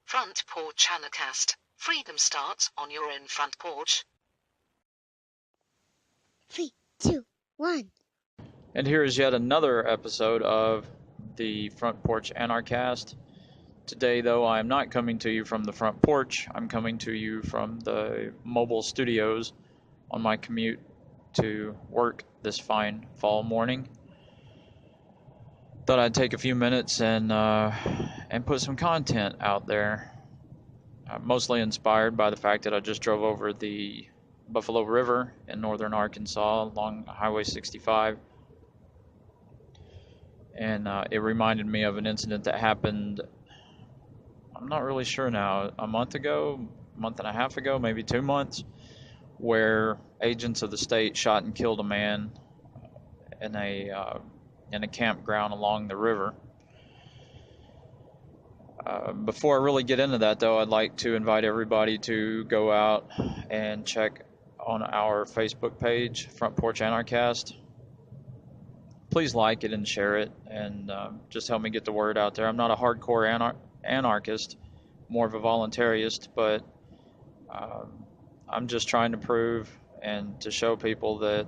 Front Porch Anarchast. Freedom starts on your own front porch. 3, 2, 1. And here is yet another episode of the Front Porch Anarchast. Today, though, I am not coming to you from the front porch. I'm coming to you from the mobile studios on my commute to work this fine fall morning. Thought I'd take a few minutes and put some content out there. Mostly inspired by the fact that I just drove over the Buffalo River in northern Arkansas along Highway 65. And it reminded me of an incident that happened, I'm not really sure now, a month ago, month and a half ago, maybe 2 months, where agents of the state shot and killed a man in a campground along the river. Before I really get into that, though, I'd like to invite everybody to go out and check on our Facebook page, Front Porch Anarchast. Please like it and share it, and just help me get the word out there. I'm not a hardcore anarchist, more of a voluntarist, but I'm just trying to prove and to show people that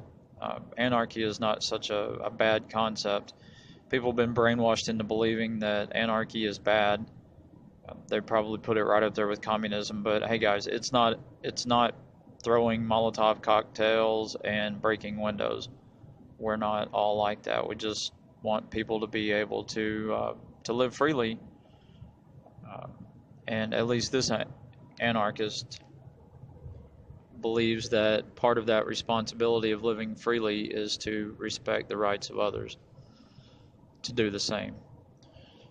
anarchy is not such a bad concept. People have been brainwashed into believing that anarchy is bad. They'd probably put it right up there with communism, but hey guys, it's not throwing Molotov cocktails and breaking windows. We're not all like that. We just want people to be able to live freely, and at least this anarchist believes that part of that responsibility of living freely is to respect the rights of others to do the same.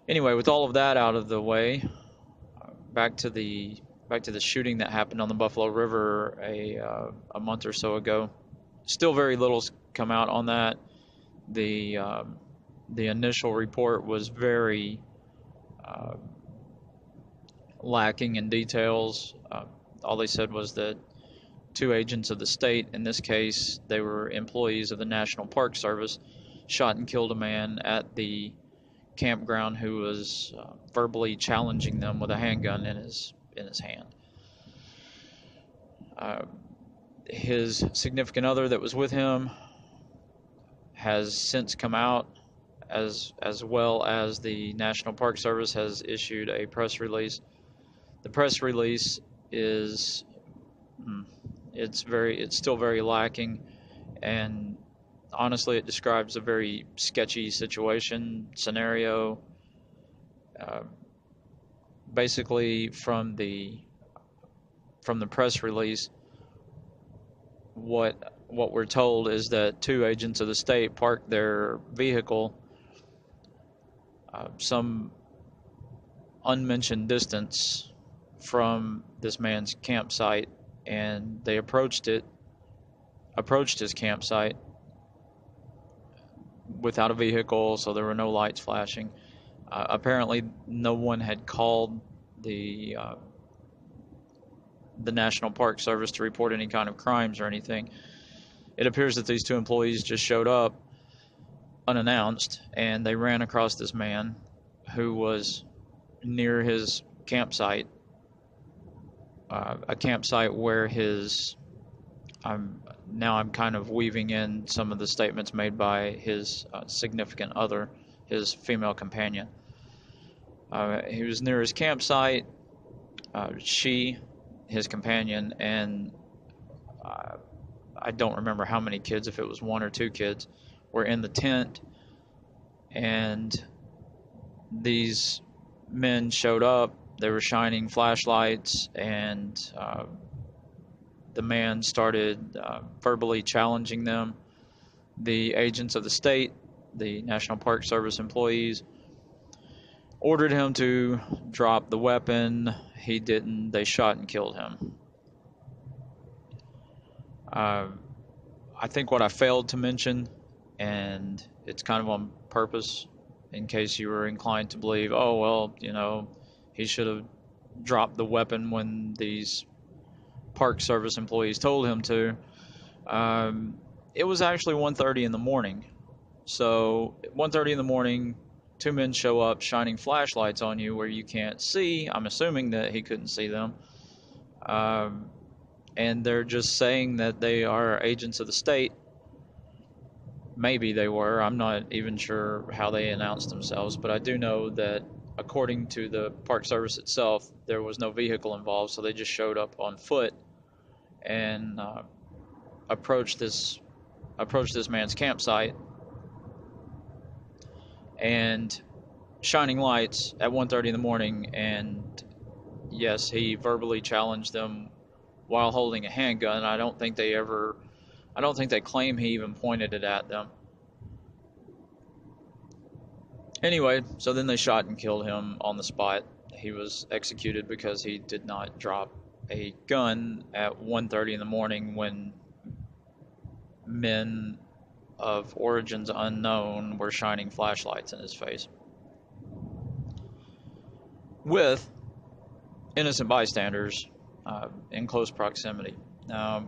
Anyway, with all of that out of the way, back to the shooting that happened on the Buffalo River a month or so ago. Still very little's come out on that. The initial report was very lacking in details. All they said was that 2 agents of the state, in this case they were employees of the National Park Service, shot and killed a man at the campground who was verbally challenging them with a handgun in his hand. His significant other that was with him has since come out, as well as the National Park Service has issued a press release. The press release is it's still very lacking, and honestly it describes a very sketchy scenario. Basically from the press release, what we're told is that 2 agents of the state parked their vehicle some unmentioned distance from this man's campsite, and they approached his campsite without a vehicle, so there were no lights flashing. Apparently no one had called the National Park Service to report any kind of crimes or anything. It appears that these 2 employees just showed up unannounced, and they ran across this man who was near his campsite, a campsite where I'm kind of weaving in some of the statements made by his significant other, his female companion. He was near his campsite. His companion, and I don't remember how many kids, if it was 1 or 2 kids, were in the tent, and these men showed up. They were shining flashlights, and the man started verbally challenging them. The agents of the state, the National Park Service employees, ordered him to drop the weapon. He didn't. They shot and killed him. I think what I failed to mention, and it's kind of on purpose in case you were inclined to believe, oh, well, he should have dropped the weapon when these Park Service employees told him to. It was actually 1:30 in the morning. So 1:30 in the morning, two men show up shining flashlights on you where you can't see. I'm assuming that he couldn't see them. And they're just saying that they are agents of the state. Maybe they were. I'm not even sure how they announced themselves, but I do know that according to the Park Service itself, there was no vehicle involved, so they just showed up on foot and approached this man's campsite, and shining lights at 1:30 in the morning. And yes, he verbally challenged them while holding a handgun. I don't think they claim he even pointed it at them. Anyway, so then they shot and killed him on the spot. He was executed because he did not drop a gun at 1:30 in the morning when men of origins unknown were shining flashlights in his face with innocent bystanders in close proximity. Now,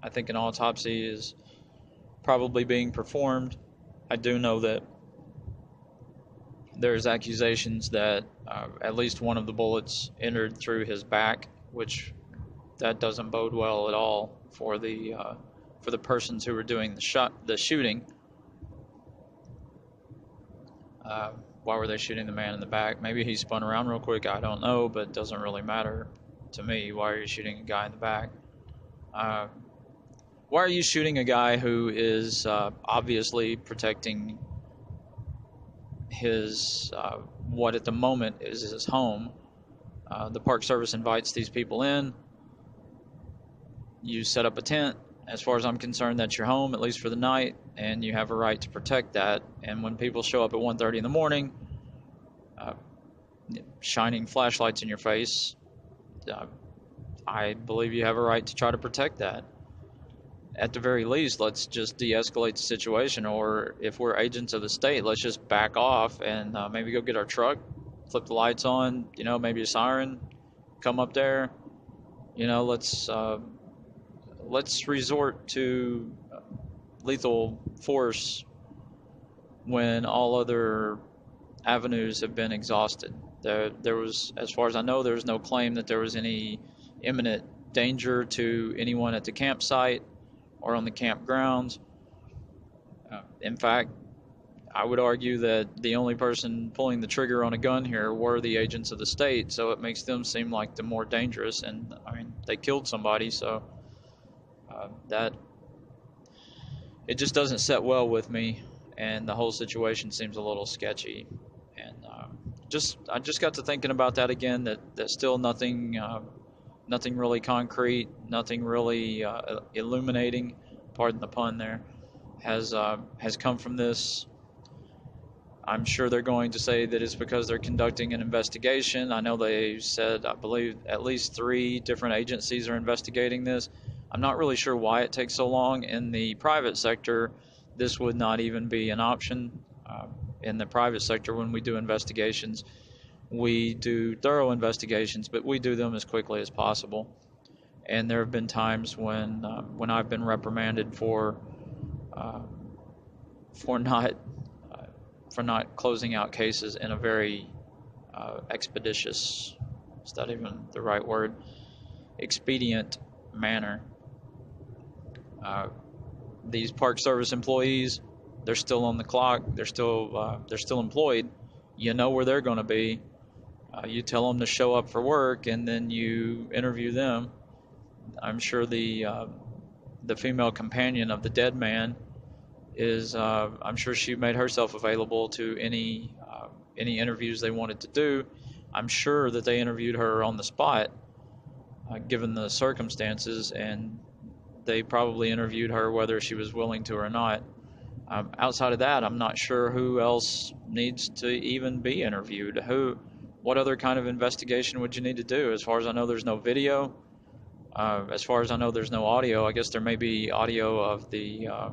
I think an autopsy is probably being performed. I do know that there's accusations that at least one of the bullets entered through his back, which that doesn't bode well at all for the persons who were doing the shooting. Why were they shooting the man in the back? Maybe he spun around real quick. I don't know, but it doesn't really matter to me. Why are you shooting a guy in the back? Why are you shooting a guy who is obviously protecting his what at the moment is his home? The Park Service invites these people in. You set up a tent. As far as I'm concerned, that's your home, at least for the night, and you have a right to protect that. And when people show up at 1:30 in the morning, shining flashlights in your face, I believe you have a right to try to protect that. At the very least, let's just de-escalate the situation, or if we're agents of the state, let's just back off and maybe go get our truck, flip the lights on, maybe a siren, come up there, let's resort to lethal force when all other avenues have been exhausted. There was, as far as I know, there was no claim that there was any imminent danger to anyone at the campsite or on the campgrounds. In fact, I would argue that the only person pulling the trigger on a gun here were the agents of the state, so it makes them seem like the more dangerous. And I mean, they killed somebody, so that it just doesn't set well with me, and the whole situation seems a little sketchy. And I just got to thinking about that again. That still nothing really concrete, nothing really illuminating, pardon the pun there, has come from this. I'm sure they're going to say that it's because they're conducting an investigation. I know they said, I believe, at least 3 different agencies are investigating this. I'm not really sure why it takes so long. In the private sector, this would not even be an option. In the private sector, when we do investigations, we do thorough investigations, but we do them as quickly as possible. And there have been times when I've been reprimanded for not closing out cases in a very expeditious, is that even the right word, expedient manner. These Park Service employees, they're still on the clock. They're still employed. You know where they're going to be. You tell them to show up for work, and then you interview them. I'm sure the female companion of the dead man is. I'm sure she made herself available to any interviews they wanted to do. I'm sure that they interviewed her on the spot, given the circumstances, and they probably interviewed her whether she was willing to or not. Outside of that, I'm not sure who else needs to even be interviewed. What other kind of investigation would you need to do? As far as I know, there's no video. As far as I know, there's no audio. I guess there may be audio of a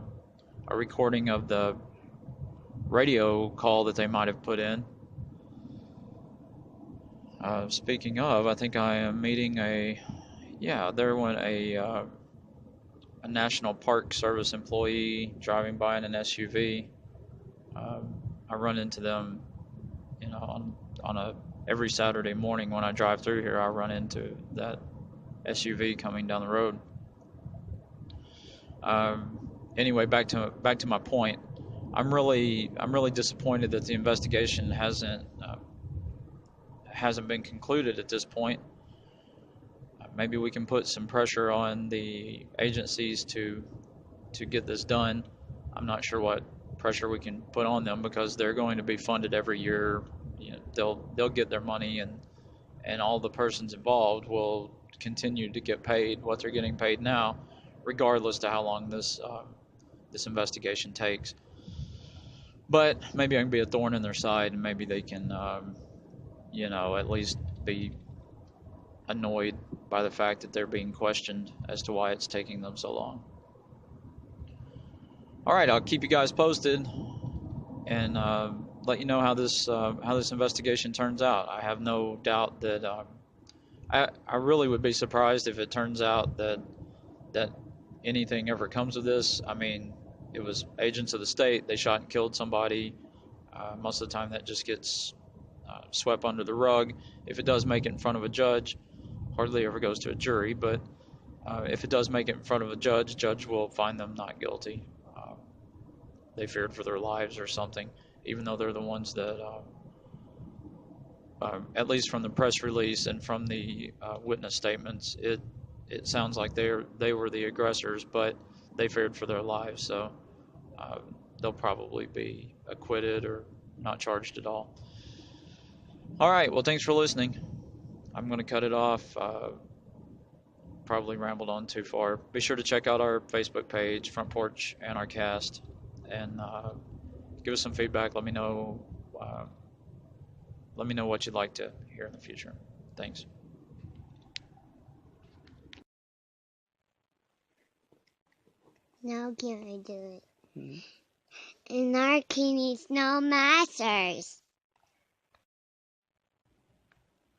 recording of the radio call that they might have put in. Speaking of, I think I am meeting there went a National Park Service employee driving by in an SUV. I run into them on a every Saturday morning when I drive through here, I run into that SUV coming down the road. Anyway, back to my point. I'm really disappointed that the investigation hasn't been concluded at this point. Maybe we can put some pressure on the agencies to get this done. I'm not sure what pressure we can put on them because they're going to be funded every year. They'll get their money, and all the persons involved will continue to get paid what they're getting paid now, regardless to how long this investigation takes. But maybe I can be a thorn in their side, and maybe they can, at least be annoyed by the fact that they're being questioned as to why it's taking them so long. All right, I'll keep you guys posted and let you know how this investigation turns out. I have no doubt that I really would be surprised if it turns out that anything ever comes of this. I mean, it was agents of the state. They shot and killed somebody. Most of the time, that just gets swept under the rug. If it does make it in front of a judge, hardly ever goes to a jury. But if it does make it in front of a judge will find them not guilty. They feared for their lives or something, even though they're the ones that, at least from the press release and from the witness statements, it sounds like they were the aggressors, but they feared for their lives, so they'll probably be acquitted or not charged at all. All right, well, thanks for listening. I'm going to cut it off. Probably rambled on too far. Be sure to check out our Facebook page, Front Porch Anarchast, and give us some feedback. Let me know what you'd like to hear in the future. Thanks. Now can I do it? Anarchy needs no masters.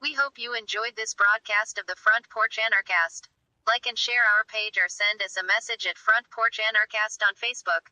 We hope you enjoyed this broadcast of the Front Porch Anarchast. Like and share our page or send us a message at Front Porch Anarchast on Facebook.